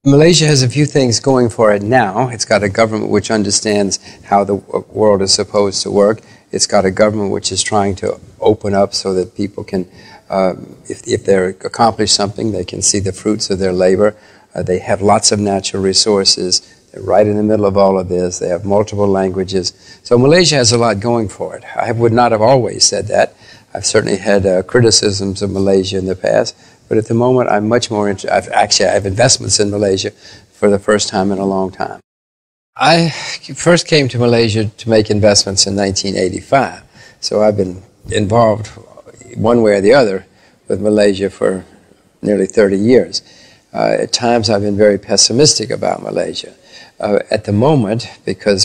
Malaysia has a few things going for it now. It's got a government which understands how the world is supposed to work. It's got a government which is trying to open up so that people can, if they accomplish something, they can see the fruits of their labor. They have lots of natural resources. They're right in the middle of all of this. They have multiple languages. So Malaysia has a lot going for it. I would not have always said that. I've certainly had criticisms of Malaysia in the past. But at the moment, I'm much more interested. I have investments in Malaysia for the first time in a long time. I first came to Malaysia to make investments in 1985. So I've been involved one way or the other with Malaysia for nearly 30 years. At times, I've been very pessimistic about Malaysia. At the moment,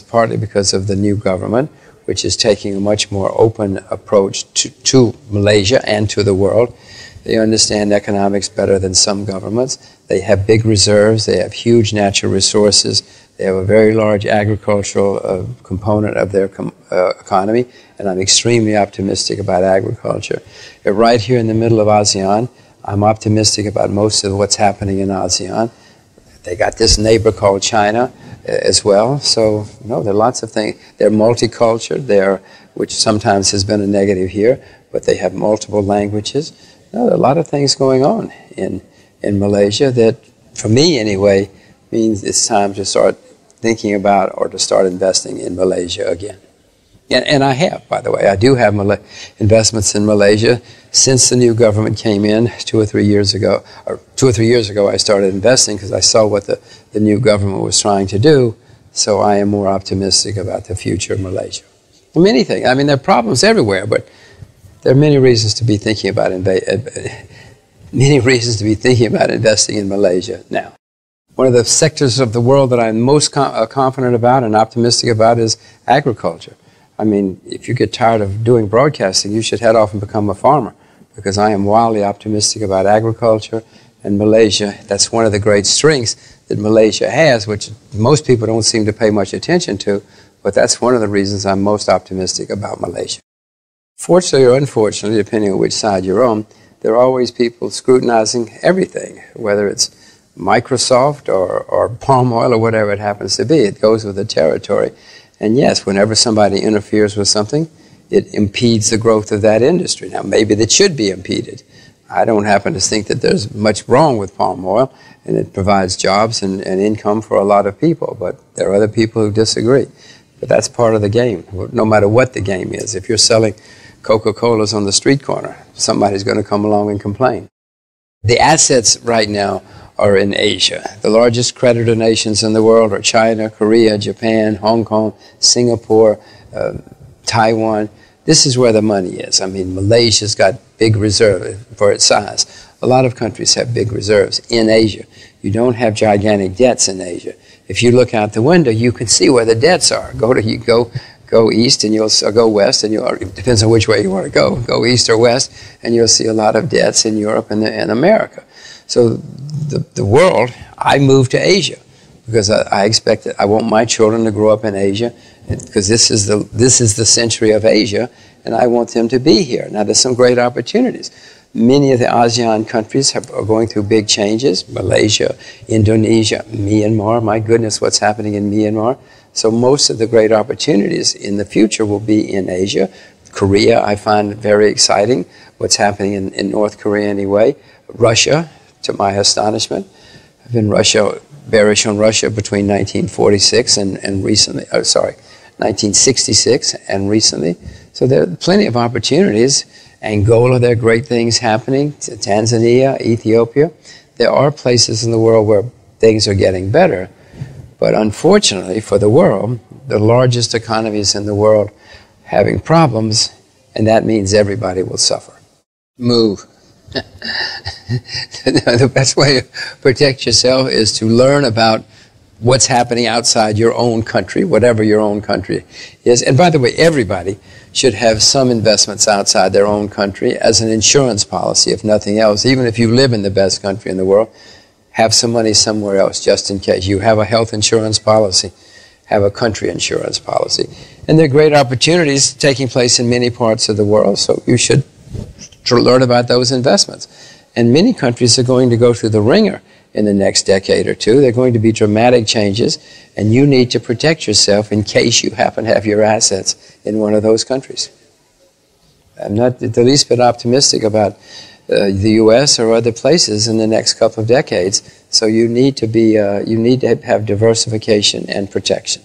partly because of the new government, which is taking a much more open approach to Malaysia and to the world. They understand economics better than some governments. They have big reserves. They have huge natural resources. They have a very large agricultural component of their economy, and I'm extremely optimistic about agriculture. Right here in the middle of ASEAN, I'm optimistic about most of what's happening in ASEAN. They got this neighbor called China as well. So, no, there are lots of things. They're multicultural, which sometimes has been a negative here, but they have multiple languages. No, there are a lot of things going on in Malaysia that, for me anyway, means it's time to start thinking about or to start investing in Malaysia again. And I have, by the way. I do have investments in Malaysia. Since the new government came in 2 or 3 years ago, I started investing because I saw what the new government was trying to do. So I am more optimistic about the future of Malaysia. Many things. I mean, there are problems everywhere, but there are many reasons to be thinking about investing in Malaysia now. One of the sectors of the world that I'm most confident about and optimistic about is agriculture. I mean, if you get tired of doing broadcasting, you should head off and become a farmer, because I am wildly optimistic about agriculture and Malaysia. That's one of the great strengths that Malaysia has, which most people don't seem to pay much attention to, but that's one of the reasons I'm most optimistic about Malaysia. Fortunately or unfortunately, depending on which side you're on, there are always people scrutinizing everything, whether it's Microsoft or palm oil or whatever it happens to be. It goes with the territory. And yes, whenever somebody interferes with something, it impedes the growth of that industry. Now, maybe that should be impeded. I don't happen to think that there's much wrong with palm oil, and it provides jobs and income for a lot of people, but there are other people who disagree. But that's part of the game, no matter what the game is. If you're selling Coca-Colas on the street corner, somebody's going to come along and complain. The assets right now are in Asia. The largest creditor nations in the world are China, Korea, Japan, Hong Kong, Singapore, Taiwan. This is where the money is. I mean, Malaysia's got big reserves for its size. A lot of countries have big reserves in Asia. You don't have gigantic debts in Asia. If you look out the window, you can see where the debts are. Go east and go west, and it depends on which way you want to go. Go east or west, and you'll see a lot of debts in Europe and America. So the world, I moved to Asia because I expect that I want my children to grow up in Asia, because this is the century of Asia, and I want them to be here. Now, there's some great opportunities. Many of the ASEAN countries are going through big changes. Malaysia, Indonesia, Myanmar. My goodness, what's happening in Myanmar. So most of the great opportunities in the future will be in Asia. Korea, I find very exciting, what's happening in North Korea anyway. Russia, to my astonishment. I've been bearish on Russia between 1946 and recently, 1966 and recently. So there are plenty of opportunities. Angola, there are great things happening. Tanzania, Ethiopia. There are places in the world where things are getting better. But unfortunately for the world, the largest economies in the world having problems, and that means everybody will suffer. Move. The best way to protect yourself is to learn about what's happening outside your own country, whatever your own country is. And by the way, everybody should have some investments outside their own country as an insurance policy, if nothing else. Even if you live in the best country in the world, have some money somewhere else just in case. You have a health insurance policy, have a country insurance policy. And there are great opportunities taking place in many parts of the world, so you should learn about those investments. And many countries are going to go through the ringer in the next decade or two. There are going to be dramatic changes, and you need to protect yourself in case you happen to have your assets in one of those countries. I'm not the least bit optimistic about the U.S. or other places in the next couple of decades, so you need to have diversification and protection.